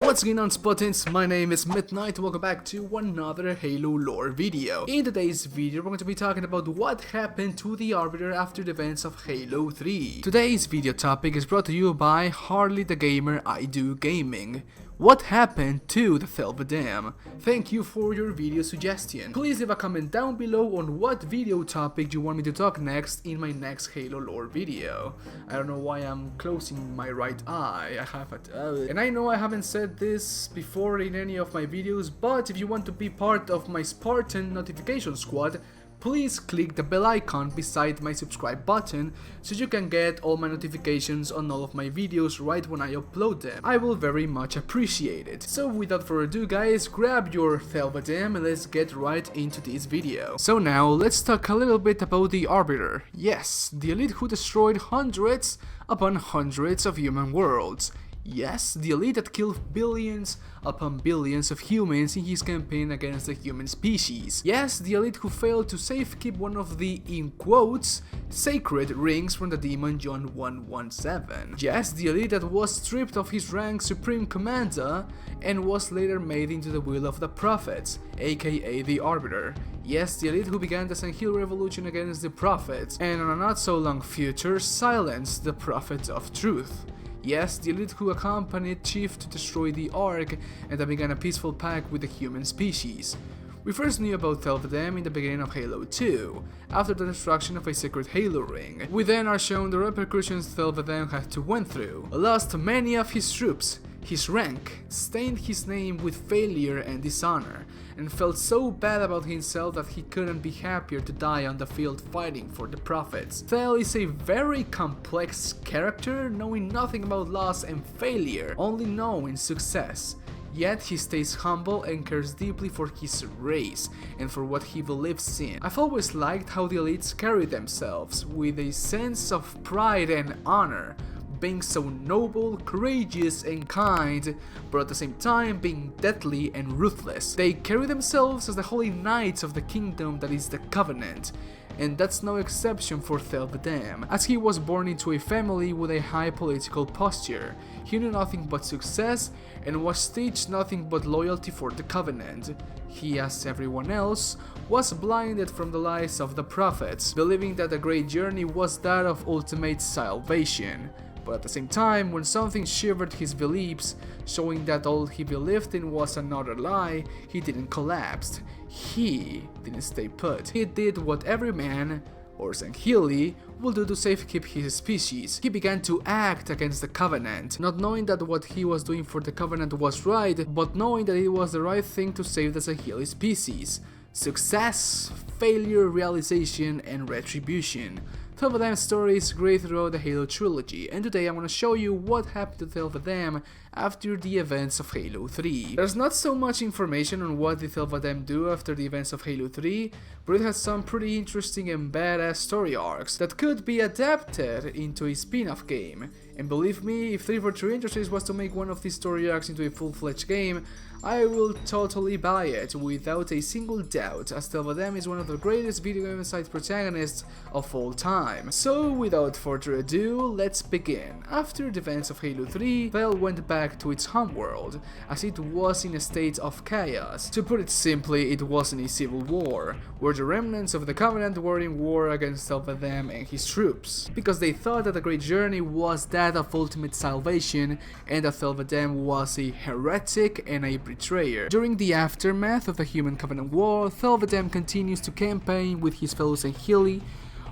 What's going on, Spartans? My name is Midnight. Welcome back to another Halo lore video. In today's video, we're going to be talking about what happened to the Arbiter after the events of Halo 3. Today's video topic is brought to you by Harley the Gamer I Do Gaming. What happened to the Thel Vadam? Thank you for your video suggestion. Please leave a comment down below on what video topic you want me to talk next in my next Halo lore video. I don't know why I'm closing my right eye. I have it. And I know I haven't said this before in any of my videos, but if you want to be part of my Spartan notification squad, please click the bell icon beside my subscribe button so you can get all my notifications on all of my videos right when I upload them. I will very much appreciate it. So without further ado, guys, grab your Thel Vadam and let's get right into this video. So now let's talk a little bit about the Arbiter. Yes, the elite who destroyed hundreds upon hundreds of human worlds. Yes, the elite that killed billions upon billions of humans in his campaign against the human species. Yes, the elite who failed to safekeep one of the, in quotes, sacred rings from the demon John 117. Yes, the elite that was stripped of his rank Supreme Commander and was later made into the will of the Prophets, aka the Arbiter. Yes, the elite who began the HEILO revolution against the Prophets and in a not so long future silenced the Prophets of Truth. Yes, the elite who accompanied Chief to destroy the Ark and that began a peaceful pact with the human species. We first knew about Thel Vadam in the beginning of Halo 2, after the destruction of a secret Halo ring. We then are shown the repercussions Thel Vadam had to went through, lost many of his troops, his rank, stained his name with failure and dishonor, and felt so bad about himself that he couldn't be happier to die on the field fighting for the Prophets. Thel is a very complex character, knowing nothing about loss and failure, only knowing success. Yet he stays humble and cares deeply for his race and for what he believes in. I've always liked how the elites carry themselves, with a sense of pride and honor, being so noble, courageous and kind, but at the same time being deadly and ruthless. They carry themselves as the holy knights of the kingdom that is the Covenant, and that's no exception for Thel Vadam, as he was born into a family with a high political posture. He knew nothing but success and was taught nothing but loyalty for the Covenant. He, as everyone else, was blinded from the lies of the Prophets, believing that the great journey was that of ultimate salvation. But at the same time, when something shivered his beliefs, showing that all he believed in was another lie, he didn't collapse. He didn't stay put. He did what every man, or HEILO, will do to safekeep his species. He began to act against the Covenant, not knowing that what he was doing for the Covenant was right, but knowing that it was the right thing to save the HEILO species. Success, failure, realization, and retribution. Thel Vadam's story is great throughout the Halo trilogy, and today I'm gonna show you what happened to Thel Vadam after the events of Halo 3. There's not so much information on what did Thel Vadam do after the events of Halo 3, but it has some pretty interesting and badass story arcs that could be adapted into a spin-off game. And believe me, if 343 Industries was to make one of these story arcs into a full-fledged game, I will totally buy it without a single doubt, as Thel Vadam is one of the greatest video game side protagonists of all time. So without further ado, let's begin. After the events of Halo 3, Thel went back to its homeworld, as it was in a state of chaos. To put it simply, it wasn't a civil war, where the remnants of the Covenant were in war against Thel Vadam and his troops, because they thought that the great journey was that of ultimate salvation, and that Thel Vadam was a heretic and a betrayer. During the aftermath of the Human Covenant War, Thel Vadam continues to campaign with his fellows HEILO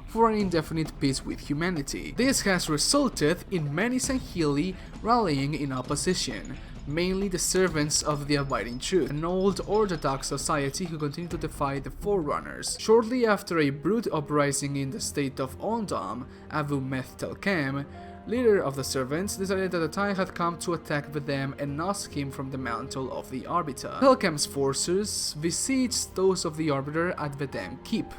for an indefinite peace with humanity. This has resulted in many HEILO rallying in opposition, mainly the servants of the Abiding Truth, an old orthodox society who continue to defy the Forerunners. Shortly after a brute uprising in the state of Ondam, Avu Meth Telkem, leader of the servants, decided that the time had come to attack Vadam and knock him from the mantle of the Arbiter. Telkem's forces besieged those of the Arbiter at Vadam Keep,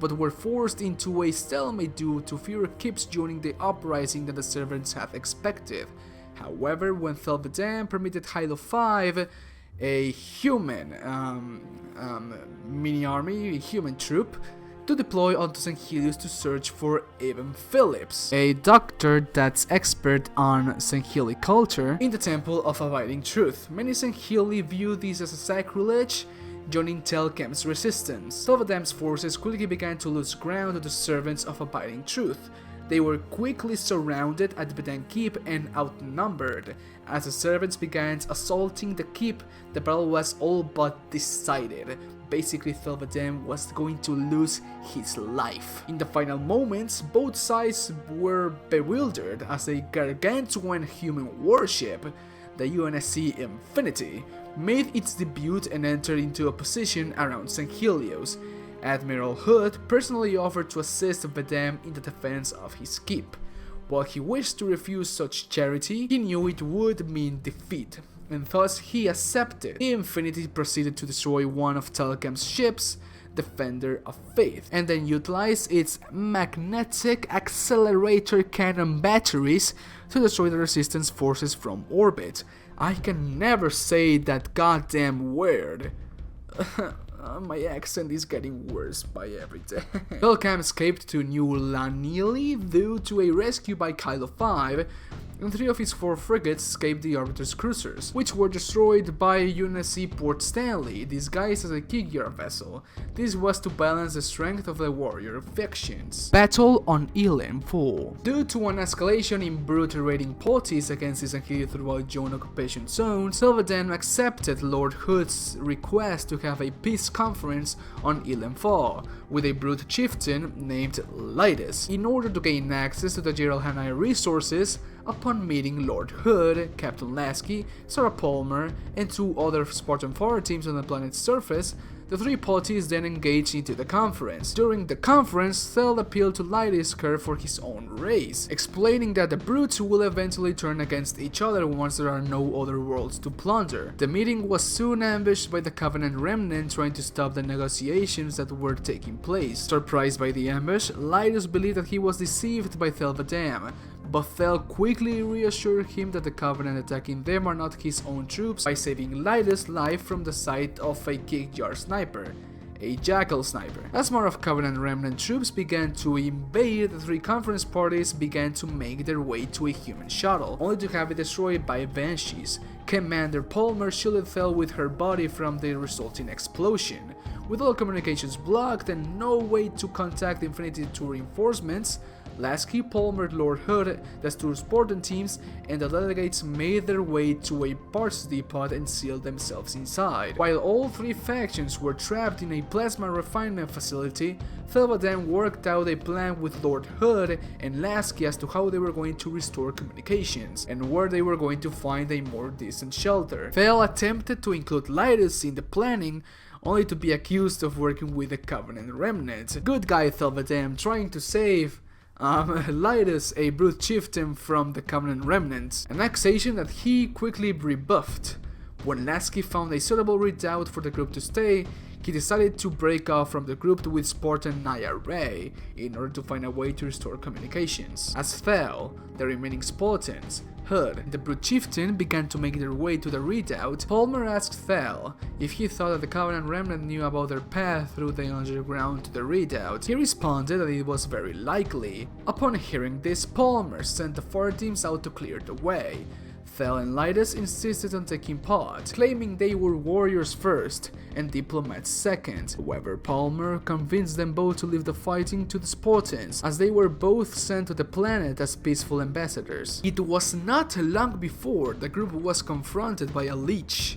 but were forced into a stalemate due to fewer Keeps joining the uprising than the servants had expected. However, when Thel Vadam permitted HEILO 5, a human mini-army, a human troop, to deploy onto St. Helios to search for Evan Phillips, a doctor that's expert on St. Heli culture in the Temple of Abiding Truth. Many St. Heli view this as a sacrilege, joining Thel resistance. Thel Vadam's forces quickly began to lose ground to the servants of Abiding Truth. They were quickly surrounded at Vadam Keep and outnumbered. As the servants began assaulting the keep, the battle was all but decided. Basically, Thel Vadam was going to lose his life. In the final moments, both sides were bewildered as a gargantuan human warship, the UNSC Infinity, made its debut and entered into a position around St. Helios. Admiral Hood personally offered to assist Vadam in the defense of his keep. While he wished to refuse such charity, he knew it would mean defeat, and thus he accepted. The Infinity proceeded to destroy one of Telcam's ships, Defender of Faith, and then utilized its magnetic accelerator cannon batteries to destroy the resistance forces from orbit. I can never say that goddamn word. My accent is getting worse by every day. Telcam escaped to New Lanili due to a rescue by HEILO 5, and 3 of his 4 frigates escaped the Arbiter's cruisers, which were destroyed by UNSC Port Stanley, disguised as a Kigyar vessel. This was to balance the strength of the warrior factions. Battle on Elam 4. Due to an escalation in brute raiding parties against the St. Helios throughout Joan occupation zones, Thel Vadam accepted Lord Hood's request to have a peace conference on Elam 4 with a brute chieftain named Lytus in order to gain access to the Gerald Hanai resources. Upon meeting Lord Hood, Captain Lasky, Sarah Palmer, and 2 other Spartan fire teams on the planet's surface, the 3 parties then engaged into the conference. During the conference, Thel appealed to Lytis' care for his own race, explaining that the brutes will eventually turn against each other once there are no other worlds to plunder. The meeting was soon ambushed by the Covenant remnant trying to stop the negotiations that were taking place. Surprised by the ambush, Lytis believed that he was deceived by Thel Vadam, but Thel quickly reassured him that the Covenant attacking them are not his own troops by saving Lytis' life from the sight of a Kickjar sniper, a Jackal sniper. As more of Covenant remnant troops began to invade, the 3 conference parties began to make their way to a human shuttle, only to have it destroyed by Banshees. Commander Palmer shielded Thel with her body from the resulting explosion. With all communications blocked and no way to contact Infinity to reinforcements, Lasky, Palmer, Lord Hood, the 2 Spartan teams, and the delegates made their way to a parts depot and sealed themselves inside. While all 3 factions were trapped in a plasma refinement facility, Thel Vadam worked out a plan with Lord Hood and Lasky as to how they were going to restore communications, and where they were going to find a more decent shelter. Thel attempted to include Lytis in the planning, only to be accused of working with the Covenant remnant. Good guy Thel Vadam trying to save Lytis, a brute chieftain from the Covenant remnants, an accusation that he quickly rebuffed. When Lasky found a suitable redoubt for the group to stay, he decided to break off from the group with Spartan Naya Ray in order to find a way to restore communications. As Thel, the remaining Spartans, Hood, and the brute chieftain began to make their way to the redoubt, Palmer asked Thel if he thought that the Covenant remnant knew about their path through the underground to the redoubt. He responded that it was very likely. Upon hearing this, Palmer sent the 4 teams out to clear the way. Thel and Lytis insisted on taking part, claiming they were warriors first and diplomats second. However, Palmer convinced them both to leave the fighting to the Spartans, as they were both sent to the planet as peaceful ambassadors. It was not long before the group was confronted by a LIEK,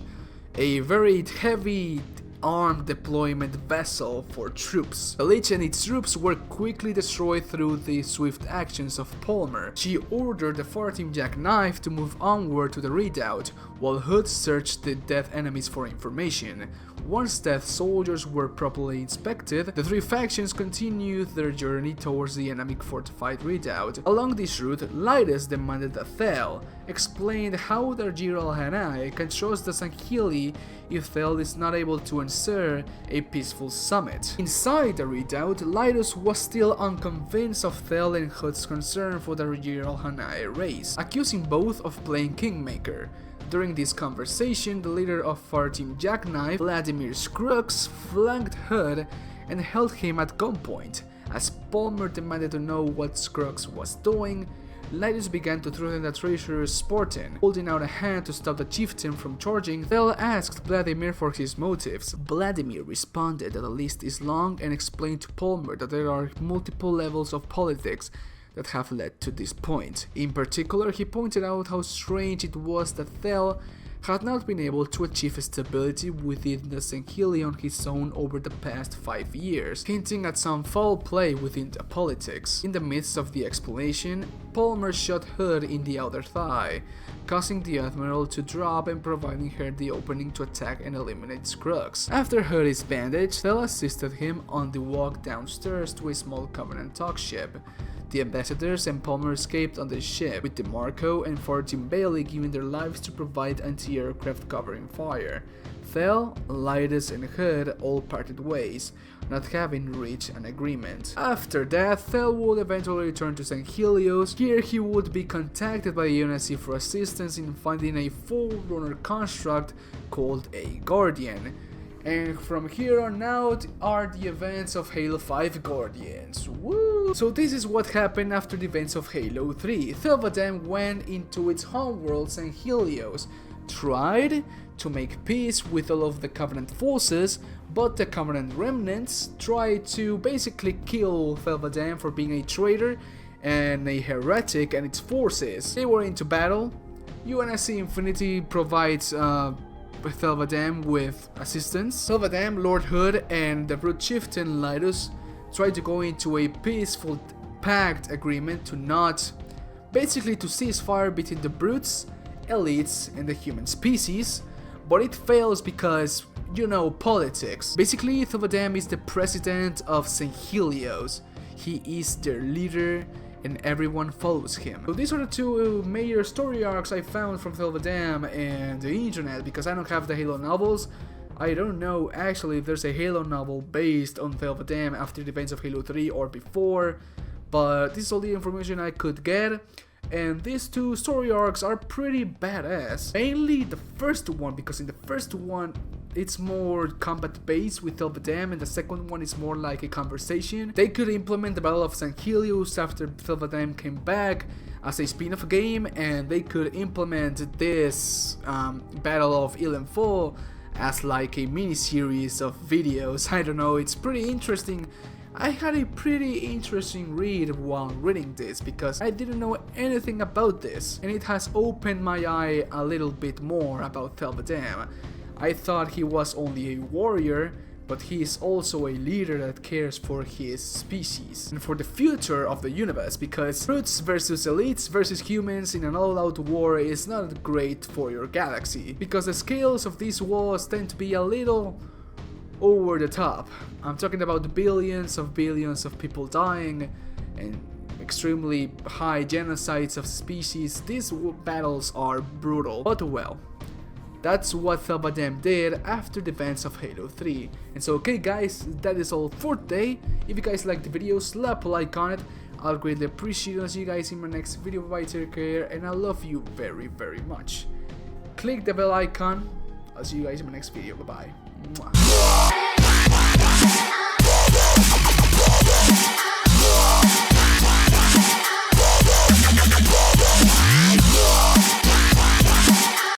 a very heavy armed deployment vessel for troops. The LIEK and its troops were quickly destroyed through the swift actions of Palmer. She ordered the 4-team Jackknife to move onward to the redoubt, while Hood searched the dead enemies for information. Once dead soldiers were properly inspected, the 3 factions continued their journey towards the enemy fortified redoubt. Along this route, Lytis demanded that Thel explained how the Gerald Hanai can trust the St. Heli if Thel is not able to ensure a peaceful summit. Inside the redoubt, Lytis was still unconvinced of Thel and Hood's concern for the Gerald Hanai race, accusing both of playing Kingmaker. During this conversation, the leader of 4-team Jackknife, Vladimir Scruggs, flanked Hood and held him at gunpoint. As Palmer demanded to know what Scruggs was doing, Lidus began to threaten the traitor Spartan. Holding out a hand to stop the chieftain from charging, Thel asked Vladimir for his motives. Vladimir responded that the list is long and explained to Palmer that there are multiple levels of politics that have led to this point. In particular, he pointed out how strange it was that Thel had not been able to achieve stability within the HEILO on his own over the past 5 years, hinting at some foul play within the politics. In the midst of the explanation, Palmer shot Hood in the outer thigh, causing the Admiral to drop and providing her the opening to attack and eliminate Scruggs. After Hood is bandaged, Thel assisted him on the walk downstairs to a small Covenant tug ship. The ambassadors and Palmer escaped on the ship, with DeMarco and Fortune Bailey giving their lives to provide anti-aircraft covering fire. Thel, Lidus and Hood all parted ways, not having reached an agreement. After that, Thel would eventually return to HEILO. Here he would be contacted by the UNSC for assistance in finding a Forerunner construct called a Guardian. And from here on out are the events of Halo 5 Guardians. Woo! So this is what happened after the events of Halo 3. Thel Vadam went into its homeworlds and HEILO, tried to make peace with all of the Covenant forces, but the Covenant remnants tried to basically kill Thel Vadam for being a traitor and a heretic and its forces. They were into battle. UNSC Infinity provides Thel Vadam with assistance. Thel Vadam, Lord Hood, and the Brute Chieftain Lidus tried to go into a peaceful pact agreement to cease fire between the Brutes, Elites, and the human species, but it fails because, you know, politics. Basically, Thel Vadam is the president of HEILO. He is their leader, and everyone follows him. So these are the two major story arcs I found from Thel Vadam and the internet, because I don't have the Halo novels. I don't know actually if there's a Halo novel based on Thel Vadam after the events of Halo 3 or before, but this is all the information I could get. And these two story arcs are pretty badass. Mainly the first one, because in the first one it's more combat based with Thel Vadam, and the second one is more like a conversation. They could implement the Battle of HEILO after Thel Vadam came back as a spin-off game, and they could implement this Battle of Ilenfo as like a mini-series of videos. I don't know, it's pretty interesting. I had a pretty interesting read while reading this, because I didn't know anything about this, and it has opened my eye a little bit more about Thel Vadam. I thought he was only a warrior, but he is also a leader that cares for his species and for the future of the universe, because brutes versus elites versus humans in an all-out war is not great for your galaxy, because the scales of these wars tend to be a little over the top. I'm talking about billions of people dying and extremely high genocides of species. These battles are brutal, but well, that's what Thel Vadam did after the events of Halo 3. And so okay guys, that is all for today. If you guys like the video, slap a like on it. I'll greatly appreciate it. I'll see you guys in my next video. Bye, take care, and I love you very much. Click the bell icon. I'll see you guys in my next video. Bye bye.